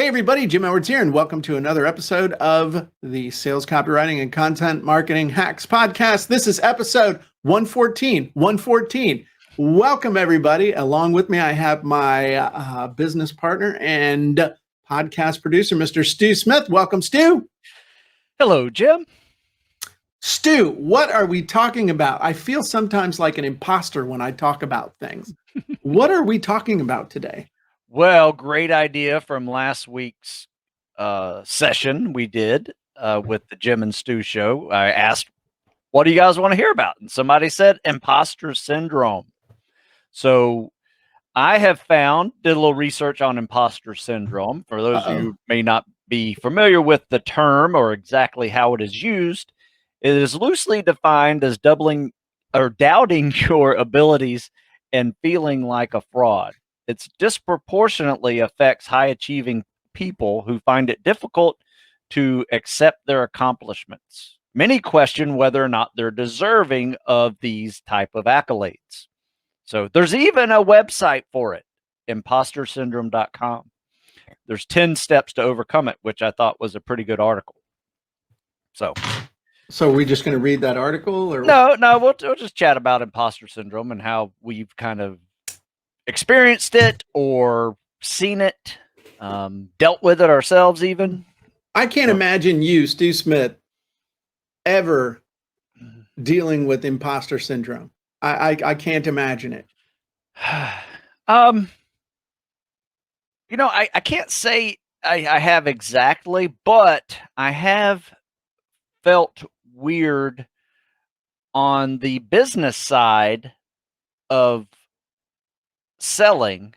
Hey everybody, Jim Edwards here, and welcome to another episode of the Sales Copywriting and Content Marketing Hacks Podcast. This is episode 114. Welcome everybody. Along with me, I have my business partner and podcast producer, Mr. Stu Smith. Welcome, Stu. Hello, Jim. Stu, what are we talking about? I feel sometimes like an imposter when I talk about things. What are we talking about today? Well, great idea from last week's session we did with the Jim and Stu show. I asked, what do you guys want to hear about? And somebody said imposter syndrome. So I have did a little research on imposter syndrome. For those of you who may not be familiar with the term or exactly how it is used, it is loosely defined as doubting your abilities and feeling like a fraud. It disproportionately affects high-achieving people who find it difficult to accept their accomplishments. Many question whether or not they're deserving of these type of accolades. So there's even a website for it, impostersyndrome.com. There's 10 steps to overcome it, which I thought was a pretty good article. So are we just going to read that article? Or No, we'll just chat about imposter syndrome and how we've kind of experienced it or seen it, dealt with it ourselves even. I can't imagine you, Stu Smith, ever dealing with imposter syndrome. I can't imagine it. I can't say I have exactly, but I have felt weird on the business side of selling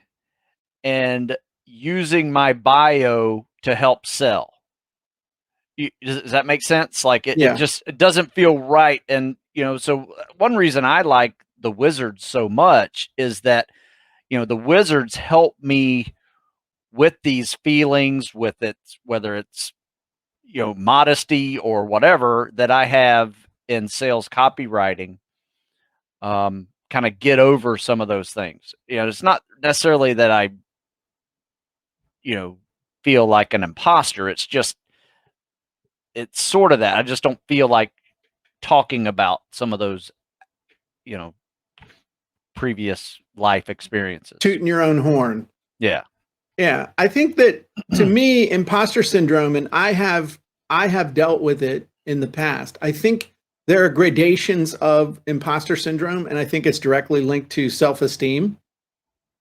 and using my bio to help sell. Does that make sense? Like it doesn't feel right. And, so one reason I like the Wizards so much is that, the Wizards help me with these feelings, whether it's, modesty or whatever that I have in sales copywriting, kind of get over some of those things. It's not necessarily that I, feel like an imposter. It's sort of that. I just don't feel like talking about some of those, previous life experiences. Tooting your own horn. Yeah. Yeah. I think that to me, imposter syndrome, and I have dealt with it in the past. I think there are gradations of imposter syndrome, and I think it's directly linked to self-esteem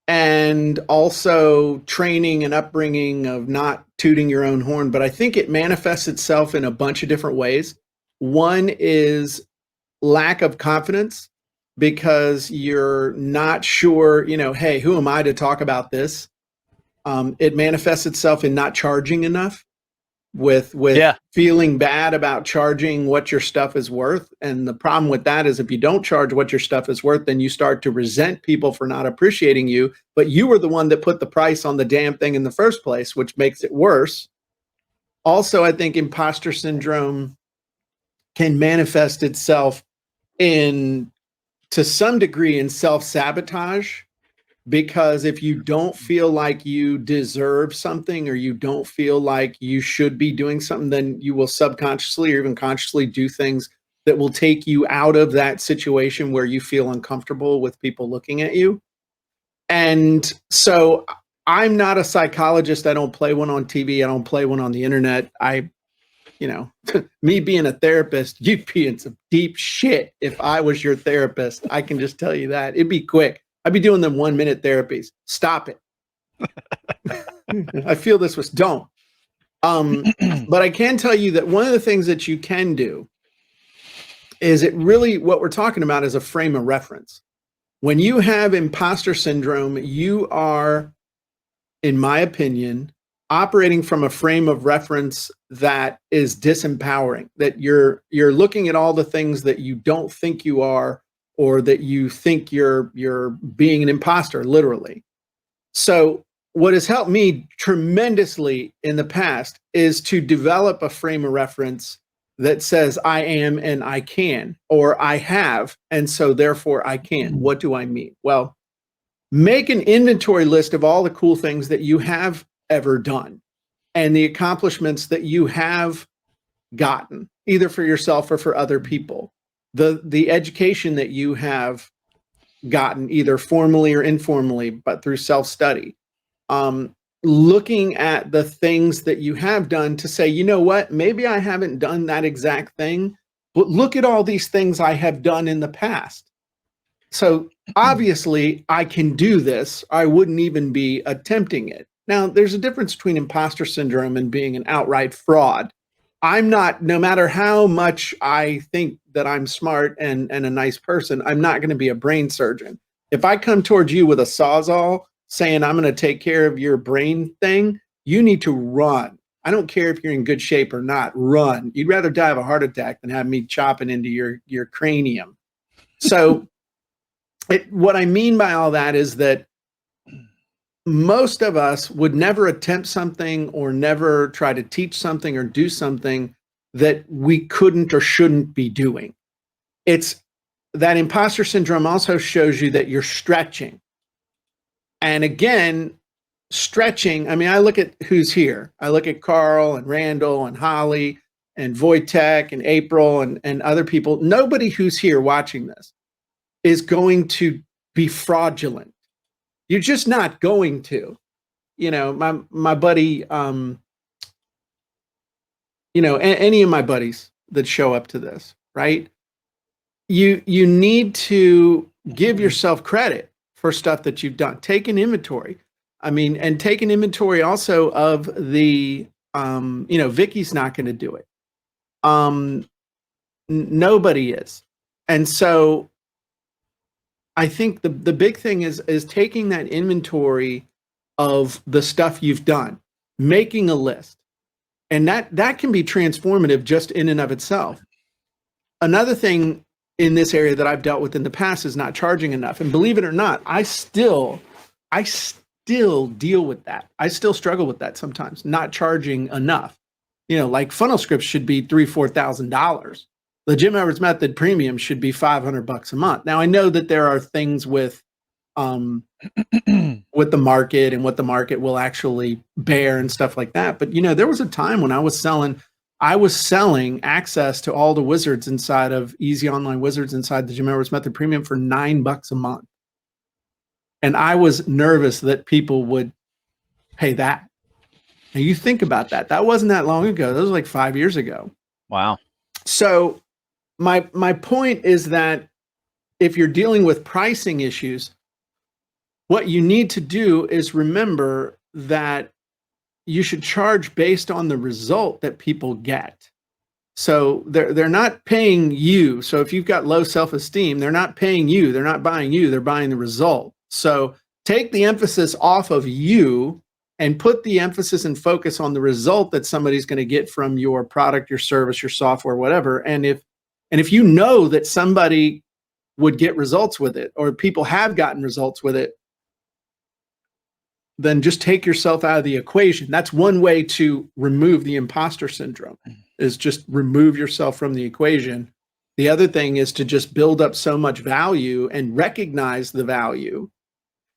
and also training and upbringing of not tooting your own horn. But I think it manifests itself in a bunch of different ways. One is lack of confidence because you're not sure, hey, who am I to talk about this? It manifests itself in not charging enough. With feeling bad about charging what your stuff is worth. And the problem with that is if you don't charge what your stuff is worth, then you start to resent people for not appreciating you, but you were the one that put the price on the damn thing in the first place, which makes it worse. Also, I think imposter syndrome can manifest itself to some degree in self-sabotage. Because if you don't feel like you deserve something or you don't feel like you should be doing something, then you will subconsciously or even consciously do things that will take you out of that situation where you feel uncomfortable with people looking at you. And so I'm not a psychologist. I don't play one on TV. I don't play one on the internet. Me being a therapist, you'd be in some deep shit if I was your therapist. I can just tell you that. It'd be quick. I'd be doing them 1-minute therapies. Stop it. I feel this was don't. But I can tell you that one of the things that you can do is what we're talking about is a frame of reference. When you have imposter syndrome, you are, in my opinion, operating from a frame of reference that is disempowering, that you're looking at all the things that you don't think you are, or that you think you're being an imposter, literally. So what has helped me tremendously in the past is to develop a frame of reference that says I am and I can, or I have, and so therefore I can. What do I mean? Well, make an inventory list of all the cool things that you have ever done. and the accomplishments that you have gotten, either for yourself or for other people, the education that you have gotten, either formally or informally, but through self-study, looking at the things that you have done to say, you know what, maybe I haven't done that exact thing, but look at all these things I have done in the past. So obviously I can do this. I wouldn't even be attempting it. Now, there's a difference between imposter syndrome and being an outright fraud. I'm not, no matter how much I think that I'm smart and a nice person, I'm not going to be a brain surgeon. If I come towards you with a Sawzall saying I'm going to take care of your brain thing, you need to run. I don't care if you're in good shape or not, run. You'd rather die of a heart attack than have me chopping into your cranium. So what I mean by all that is that most of us would never attempt something or never try to teach something or do something that we couldn't or shouldn't be doing. It's that imposter syndrome also shows you that you're stretching. And again, stretching, I mean, I look at who's here. I look at Carl and Randall and Holly and Wojtek and April and other people. Nobody who's here watching this is going to be fraudulent. You're just not going to. You know, my buddy, you know, any of my buddies that show up to this, right? You need to give yourself credit for stuff that you've done. Take an inventory. I mean, and take an inventory also of the, you know, Vicky's not going to do it. Nobody is. And so I think the big thing is taking that inventory of the stuff you've done, making a list, and that can be transformative just in and of itself. Another thing in this area that I've dealt with in the past is not charging enough. And believe it or not, I still deal with that. I still struggle with that sometimes, not charging enough. You know, like funnel scripts should be $3,000-$4,000. The Jim Edwards Method Premium should be $500 a month. Now I know that there are things with the market and what the market will actually bear and stuff like that. But you know, there was a time when I was selling access to all the wizards inside of Easy Online Wizards inside the Jim Edwards Method Premium for $9 a month. And I was nervous that people would pay that. Now you think about that. That wasn't that long ago. That was like 5 years ago. Wow. So my point is that if you're dealing with pricing issues, what you need to do is remember that you should charge based on the result that people get. So they're not paying you. So if you've got low self-esteem, they're not paying you. They're not buying you. They're buying the result. So take the emphasis off of you and put the emphasis and focus on the result that somebody's going to get from your product, your service, your software, whatever. And if you know that somebody would get results with it, or people have gotten results with it, then just take yourself out of the equation. That's one way to remove the imposter syndrome, is just remove yourself from the equation. The other thing is to just build up so much value and recognize the value.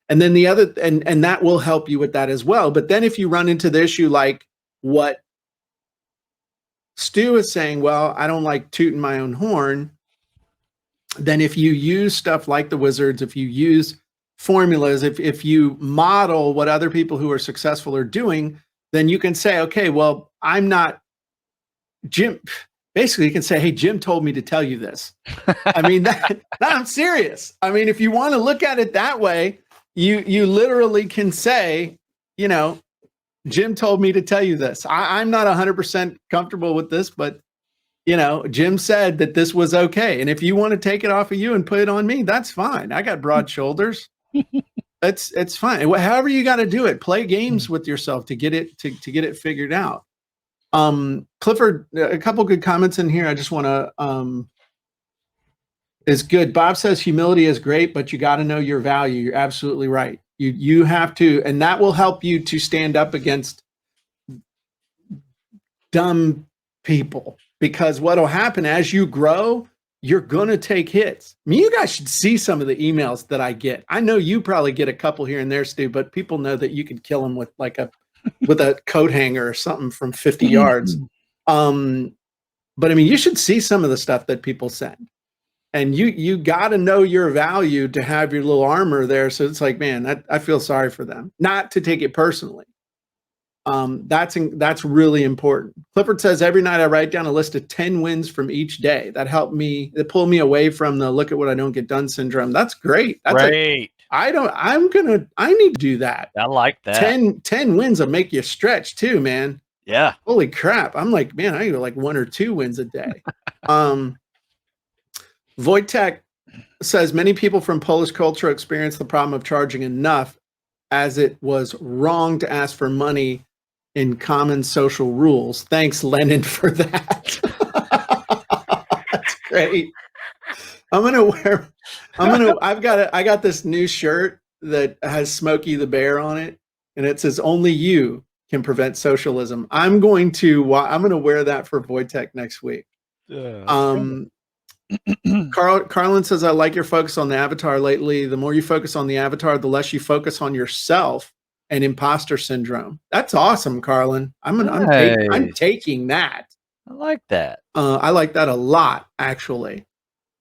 And then the other, and that will help you with that as well. But then if you run into the issue like what Stu is saying, well, I don't like tooting my own horn, then if you use stuff like the wizards, if you use formulas, if you model what other people who are successful are doing, then you can say, okay, well, I'm not Jim. Basically, you can say, hey, Jim told me to tell you this. I mean, I'm serious. I mean, if you want to look at it that way, you literally can say, you know, Jim told me to tell you this. I'm not 100% comfortable with this, but you know, Jim said that this was okay. And if you want to take it off of you and put it on me, that's fine. I got broad shoulders. It's fine. However you got to do it, play games with yourself to get it to get it figured out. Clifford, a couple good comments in here. I just want to is good. Bob says humility is great, but you got to know your value. You're absolutely right. You have to, and that will help you to stand up against dumb people, because what'll happen as you grow, you're going to take hits. I mean, you guys should see some of the emails that I get. I know you probably get a couple here and there, Stu, but people know that you can kill them with like a with a coat hanger or something from 50 yards. But I mean, you should see some of the stuff that people send, and you got to know your value to have your little armor there. So it's like, man, I feel sorry for them, not to take it personally. That's really important. Clifford says, every night I write down a list of 10 wins from each day. That helped me, that pulled me away from the look at what I don't get done syndrome. That's great. That's great. I need to do that. I like that. 10 wins will make you stretch too, man. Yeah. Holy crap. I'm like, man, I go like 1 or 2 wins a day. Wojtek says, many people from Polish culture experience the problem of charging enough, as it was wrong to ask for money in common social rules. Thanks, Lenin, for that. That's great. I got this new shirt that has Smokey the Bear on it, and it says, only you can prevent socialism. I'm going to wear that for Wojtek next week. Carlin says, I like your focus on the avatar lately. The more you focus on the avatar, the less you focus on yourself and imposter syndrome. That's awesome, Carlin. I'm taking that. I like that. I like that a lot, actually.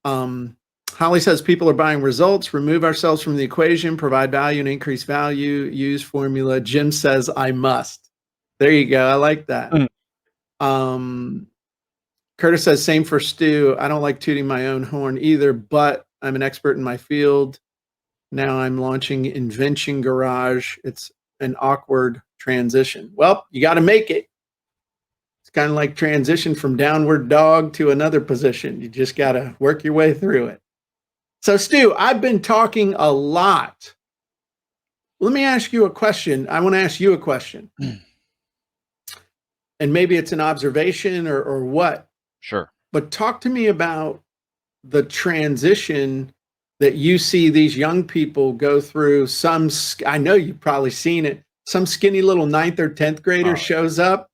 Holly says, people are buying results. Remove ourselves from the equation, provide value and increase value, use formula. Jim says, I must. There you go. I like that. Curtis says, same for Stu. I don't like tooting my own horn either, but I'm an expert in my field. Now I'm launching Invention Garage. It's an awkward transition. Well, you got to make it. It's kind of like transition from downward dog to another position. You just got to work your way through it. So, Stu, I've been talking a lot. Let me ask you a question. I want to ask you a question. And maybe it's an observation or what. Sure. But talk to me about the transition that you see these young people go through. I know you've probably seen it. Some skinny little 9th or 10th grader shows up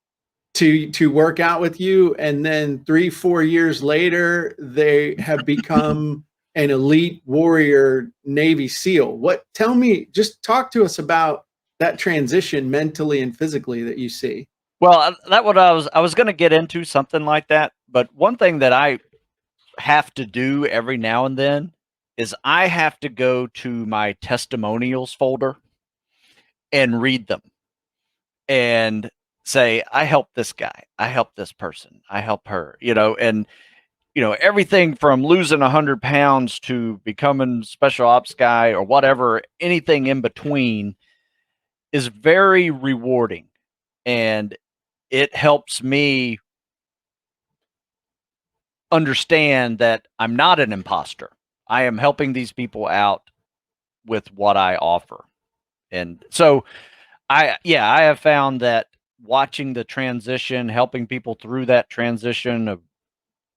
to work out with you. And then 3-4 years later, they have become an elite warrior Navy SEAL. Just talk to us about that transition mentally and physically that you see. Well, that what I was going to get into something like that. But one thing that I have to do every now and then is I have to go to my testimonials folder and read them and say, I helped this guy, I helped this person, I helped her, and everything from losing 100 pounds to becoming special ops guy or whatever, anything in between is very rewarding. And it helps me understand that I'm not an imposter. I am helping these people out with what I offer. And so I have found that watching the transition, helping people through that transition of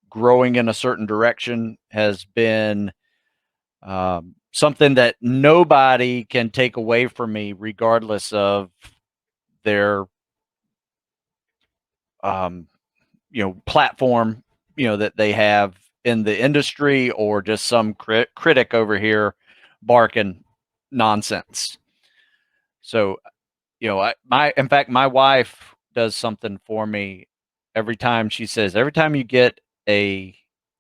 growing in a certain direction has been something that nobody can take away from me, regardless of their platform, that they have in the industry, or just some critic over here barking nonsense. So, in fact, my wife does something for me every time. She says, every time you get a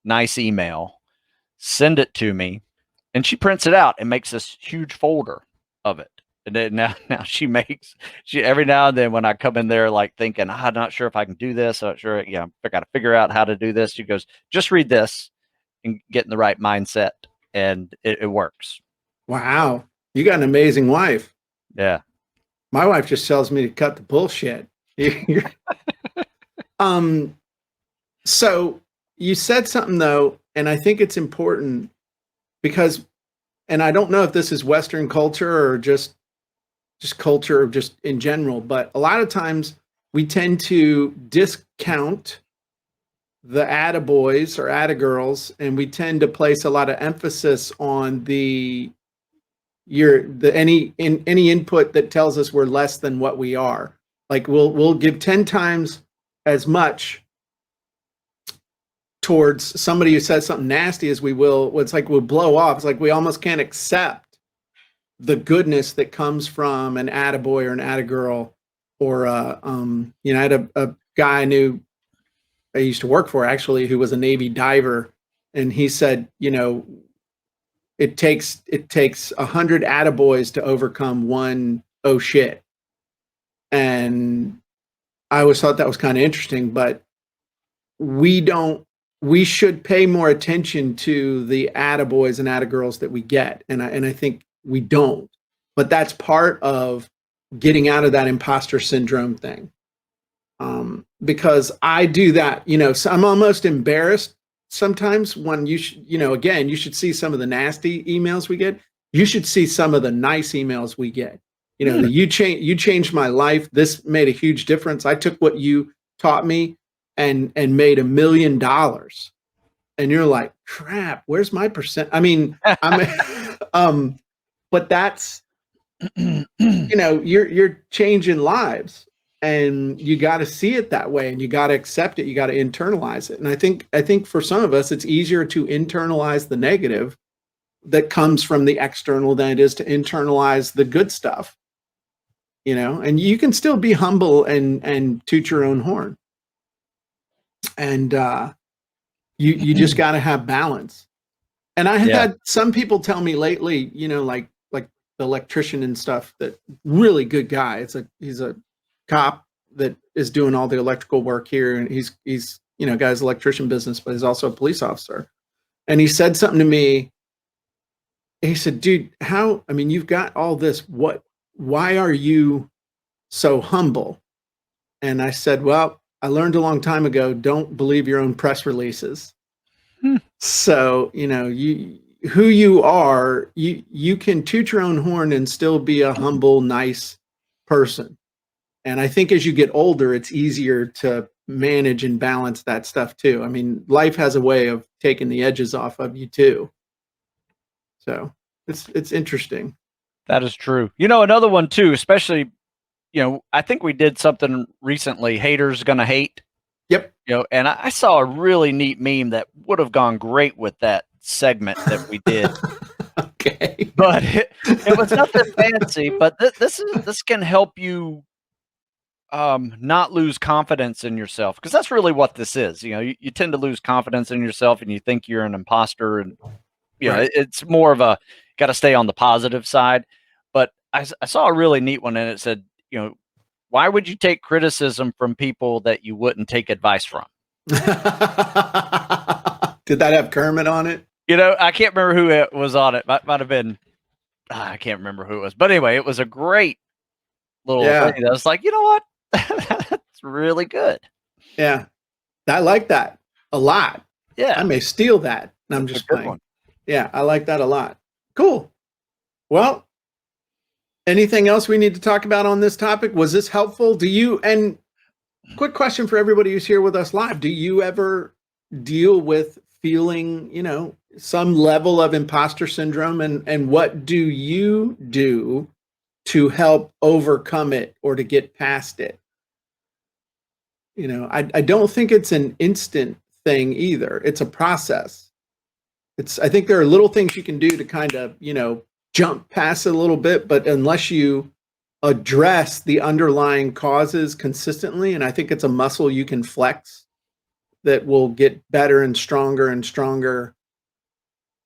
nice email, send it to me. And she prints it out and makes this huge folder of it. And then now she every now and then when I come in there, like thinking, I'm not sure if I can do this. I'm not sure. I got to figure out how to do this. She goes, just read this and get in the right mindset. And it works. Wow. You got an amazing wife. Yeah. My wife just tells me to cut the bullshit. So you said something though, and I think it's important because, and I don't know if this is Western culture or just culture just in general, but a lot of times we tend to discount the attaboys or attagirls, and we tend to place a lot of emphasis on any input that tells us we're less than what we are. Like we'll give 10 times as much towards somebody who says something nasty as we will. It's like we'll blow off. It's like we almost can't accept the goodness that comes from an attaboy or an attagirl. or you know, I had a guy I knew I used to work for actually who was a Navy diver, and he said, you know, it takes 100 attaboys to overcome one oh shit. And I always thought that was kind of interesting, but we don't we should pay more attention to the attaboys and attagirls that we get. And I think we don't. But that's part of getting out of that imposter syndrome thing. Because I do that, you know, so I'm almost embarrassed sometimes when you know, again, you should see some of the nasty emails we get. You should see some of the nice emails we get. You know, you changed my life. This made a huge difference. I took what you taught me and made $1 million. And you're like, crap, where's my percent? I mean, but that's, you know, you're changing lives. And you got to see it that way, and you got to accept it. You got to internalize it. And I think for some of us, it's easier to internalize the negative that comes from the external than it is to internalize the good stuff. You know, and you can still be humble and toot your own horn. And you just got to have balance. And I have had some people tell me lately, you know, like the electrician and stuff, that really good guy. He's a cop that is doing all the electrical work here, and he's you know, got his electrician business, but he's also a police officer. And he said something to me. He said, dude, I mean, you've got all this, why are you so humble? And I said, well, I learned a long time ago, don't believe your own press releases. So, you know, who you are, you can toot your own horn and still be a humble, nice person. And I think as you get older, it's easier to manage and balance that stuff too. I mean, life has a way of taking the edges off of you too. So it's interesting. That is true. You know, another one too, especially, you know, I think we did something recently, haters gonna hate. Yep. You know, and I saw a really neat meme that would have gone great with that segment that we did. Okay. But it was nothing fancy, but this can help you not lose confidence in yourself, because that's really what this is. You know, you tend to lose confidence in yourself and you think you're an imposter, and you know, it's more of a got to stay on the positive side. But I saw a really neat one, and it said, you know, why would you take criticism from people that you wouldn't take advice from? Did that have Kermit on it? You know, I can't remember who it was on it. Might have been, I can't remember who it was. But anyway, it was a great little thing. I was like, you know what? That's really good. Yeah. I like that a lot. Yeah. I may steal that. I'm just playing. Yeah, I like that a lot. Cool. Well, anything else we need to talk about on this topic? Was this helpful? And quick question for everybody who's here with us live. Do you ever deal with feeling, you know, some level of imposter syndrome, and what do you do to help overcome it or to get past it? You know, I don't think it's an instant thing either. It's a process. I think there are little things you can do to kind of, you know, jump past it a little bit, but unless you address the underlying causes consistently, and I think it's a muscle you can flex that will get better and stronger.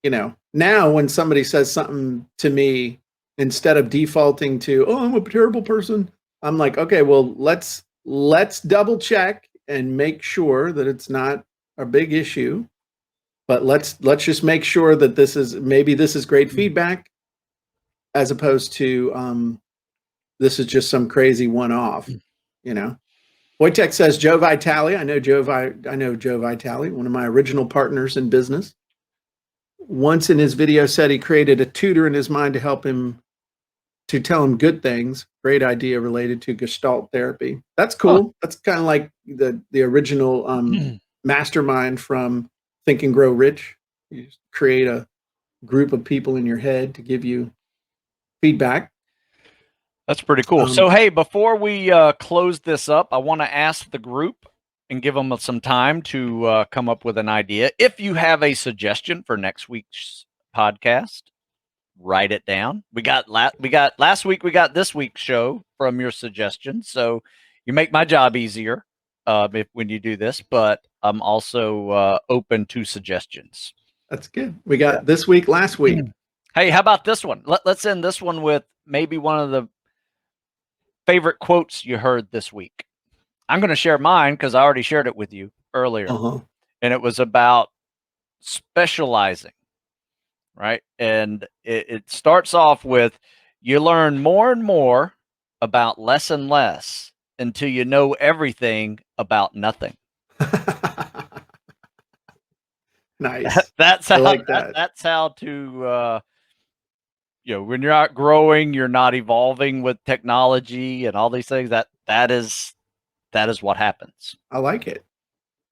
You know, now when somebody says something to me, instead of defaulting to, oh, I'm a terrible person, I'm like, okay, well, let's double check and make sure that it's not a big issue. But let's just make sure that this is great feedback, as opposed to this is just some crazy one-off, you know. Wojtek says Joe Vitale. I know Joe Vitale, one of my original partners in business. Once in his video said he created a tutor in his mind to help him, to tell him good things. Great idea related to Gestalt therapy. That's cool. Huh. That's kind of like the original mastermind from Think and Grow Rich. You just create a group of people in your head to give you feedback. That's pretty cool. So, hey, before we close this up, I want to ask the group and give them some time to come up with an idea. If you have a suggestion for next week's podcast, write it down. We got last week, we got this week's show from your suggestions. So you make my job easier when you do this, but I'm also open to suggestions. That's good. We got this week, last week. Hey, how about this one? Let's end this one with maybe one of the favorite quotes you heard this week. I'm going to share mine because I already shared it with you earlier. And it was about specializing, right? And it starts off with, you learn more and more about less and less until you know everything about nothing. Nice. That's how, I like that. That's how to, when you're not growing, you're not evolving with technology and all these things. That is what happens. I like it.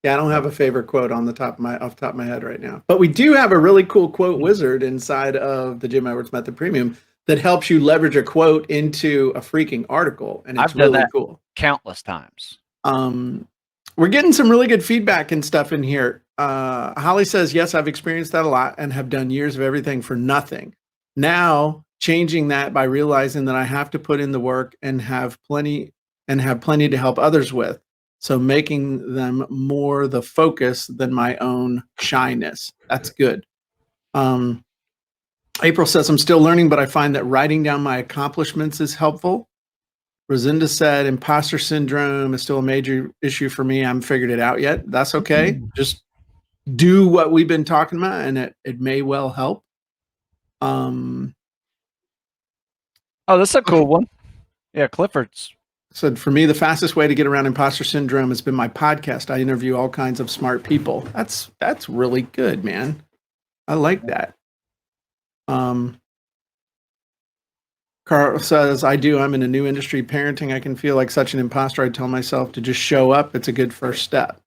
Yeah, I don't have a favorite quote off the top of my head right now, but we do have a really cool quote wizard inside of the Jim Edwards Method Premium that helps you leverage a quote into a freaking article, and it's really cool. Countless times. We're getting some really good feedback and stuff in here. Holly says, yes, I've experienced that a lot and have done years of everything for nothing. Now changing that by realizing that I have to put in the work and have plenty to help others with. So making them more the focus than my own shyness. That's good. April says, I'm still learning, but I find that writing down my accomplishments is helpful. Rosinda said, imposter syndrome is still a major issue for me. I haven't figured it out yet. That's okay. Just do what we've been talking about, and it may well help. Oh, that's a cool one. Yeah, Clifford's said, for me, the fastest way to get around imposter syndrome has been my podcast. I interview all kinds of smart people. That's really good, man. I like that. Carl says, I'm in a new industry, parenting. I can feel like such an imposter. I tell myself to just show up. It's a good first step.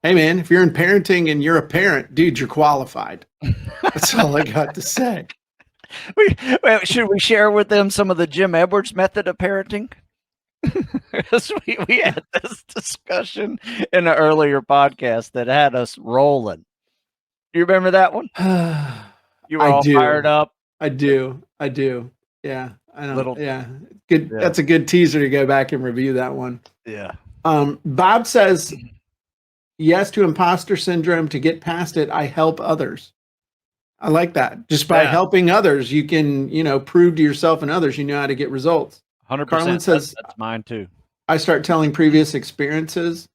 Hey, man, if you're in parenting and you're a parent, dude, you're qualified. That's all I got to say. Should we share with them some of the Jim Edwards method of parenting? we had this discussion in an earlier podcast that had us rolling. You remember that one? You were all fired up. I do. Yeah, I know. Good. Yeah. That's a good teaser to go back and review that one. Yeah. Bob says, yes to imposter syndrome. To get past it, I help others. I like that. Just by helping others, you can, prove to yourself and others you know how to get results. 100%. Carlin says, that's mine too. I start telling previous experiences.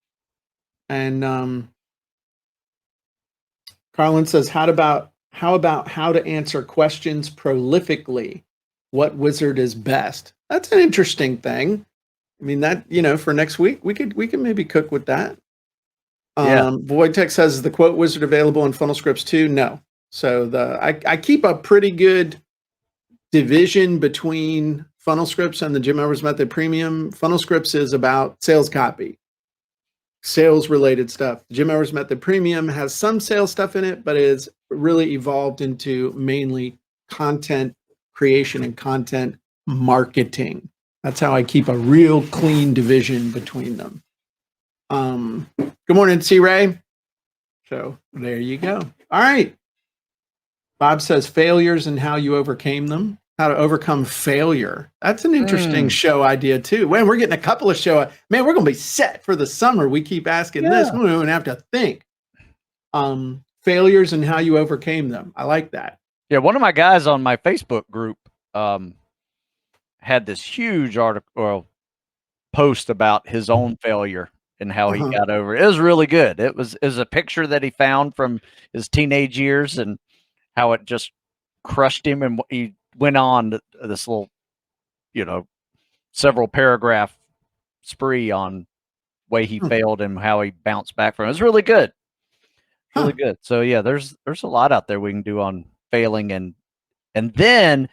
And Carlin says, how about how to answer questions prolifically? What wizard is best? That's an interesting thing. I mean, that, for next week, we could maybe cook with that. Voidtech says, is the quote wizard available in Funnel Scripts too? No. So I keep a pretty good division between Funnel Scripts and the Jim Edwards Method Premium. Funnel Scripts is about sales copy, sales related stuff. The Jim Edwards Method Premium has some sales stuff in it, but is really evolved into mainly content creation and content marketing. That's how I keep a real clean division between them. Good morning, C. Ray. So there you go. All right. Bob says failures and how you overcame them. How to overcome failure. That's an interesting show idea too. Man, we're getting a couple of we're going to be set for the summer. We keep asking this. We don't even have to think. Failures and how you overcame them. I like that. Yeah, one of my guys on my Facebook group had this huge article post about his own failure and how he got over it. It was really good. It was a picture that he found from his teenage years and how it just crushed him, and he went on this little, several paragraph spree on way he failed and how he bounced back from it. It was really good. Really good. So yeah, there's a lot out there we can do on failing, and then,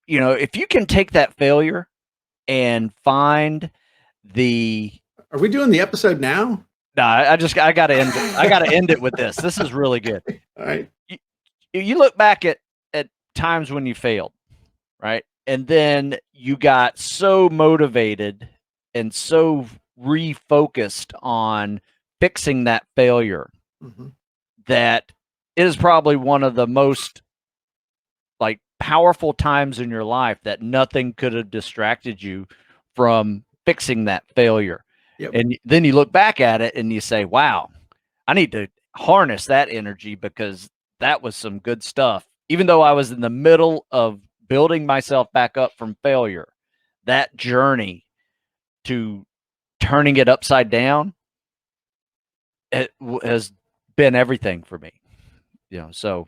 if you can take that failure and find the. Are we doing the episode now? No, I gotta end it. I gotta end it with this. This is really good. All right. You look back at times when you failed, right? And then you got so motivated and so refocused on fixing that failure that it is probably one of the most powerful times in your life that nothing could have distracted you from fixing that failure. Yep. And then you look back at it and you say, wow, I need to harness that energy because that was some good stuff. Even though I was in the middle of building myself back up from failure, that journey to turning it upside down, has been everything for me. So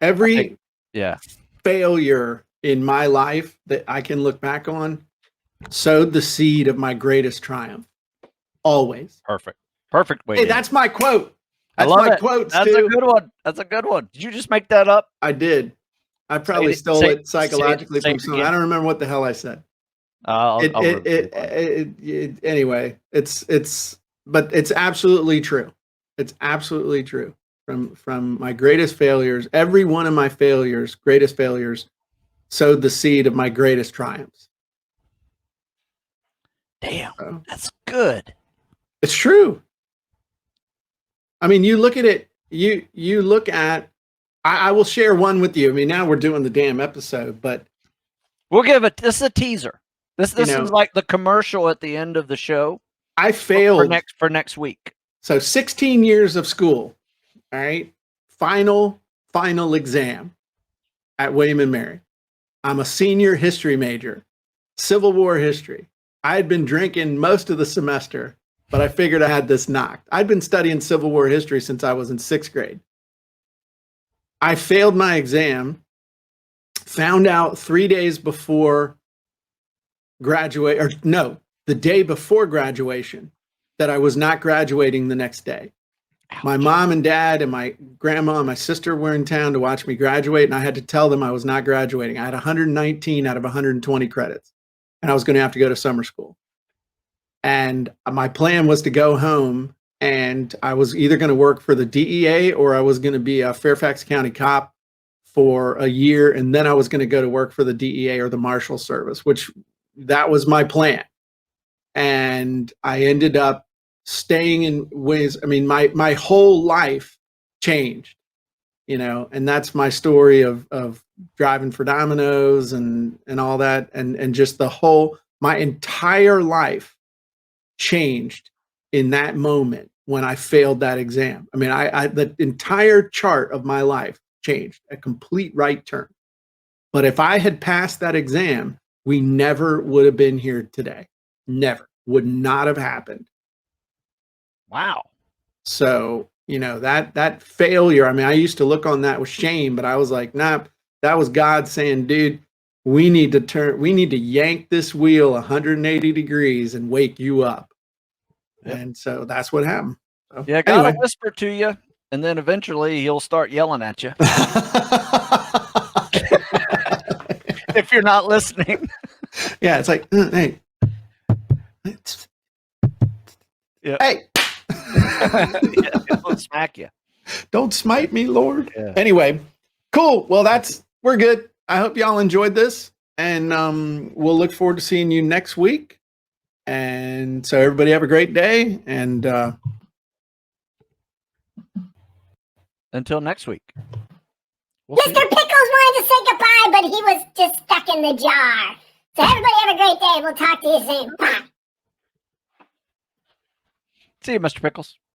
every yeah, failure in my life that I can look back on sowed the seed of my greatest triumph. Always. Perfect way. Hey, that's my quote. That's I love my it. quote. That's Stu. a good one. That's a good one. Did you just make that up? I did. I probably stole it psychologically say from it someone. again. I don't remember what the hell I said. Anyway, but it's absolutely true. It's absolutely true. From my greatest failures, every one of my greatest failures, sowed the seed of my greatest triumphs. Damn, that's good. It's true. I mean, you look at it. You look at. I will share one with you. I mean, now we're doing the damn episode, but we'll give it. This is a teaser. This is like the commercial at the end of the show. I failed for next week. So 16 years of school. All right. Final exam at William and Mary. I'm a senior history major, Civil War history. I had been drinking most of the semester, but I figured I had this knocked. I'd been studying Civil War history since I was in 6th grade. I failed my exam, found out 3 days before the day before graduation, that I was not graduating the next day. Ouch. My mom and dad and my grandma and my sister were in town to watch me graduate, and I had to tell them I was not graduating. I had 119 out of 120 credits, and I was going to have to go to summer school. And my plan was to go home, and I was either going to work for the DEA or I was going to be a Fairfax County cop for a year, and then I was going to go to work for the DEA or the Marshal Service, which that was my plan. And I ended up staying in ways. I mean, my whole life changed, and that's my story of driving for Domino's and all that. And just my entire life changed in that moment when I failed that exam. I mean, the entire chart of my life changed, a complete right turn. But if I had passed that exam, we never would have been here today. Never. Would not have happened. Wow. So, that failure, I mean, I used to look on that with shame, but I was like, nah, that was God saying, dude, we need to yank this wheel 180 degrees and wake you up. Yep. And so that's what happened. So, yeah, God will whisper to you, and then eventually he'll start yelling at you. If you're not listening. Yeah, it's like, hey. Yeah. Hey. Don't smack you. Don't smite me, Lord. Yeah. Anyway, cool. Well, we're good. I hope y'all enjoyed this, and we'll look forward to seeing you next week. And so everybody have a great day, and until next week. Mr. Pickles wanted to say goodbye, but he was just stuck in the jar. So everybody have a great day. We'll talk to you soon. Bye. See you, Mr. Pickles.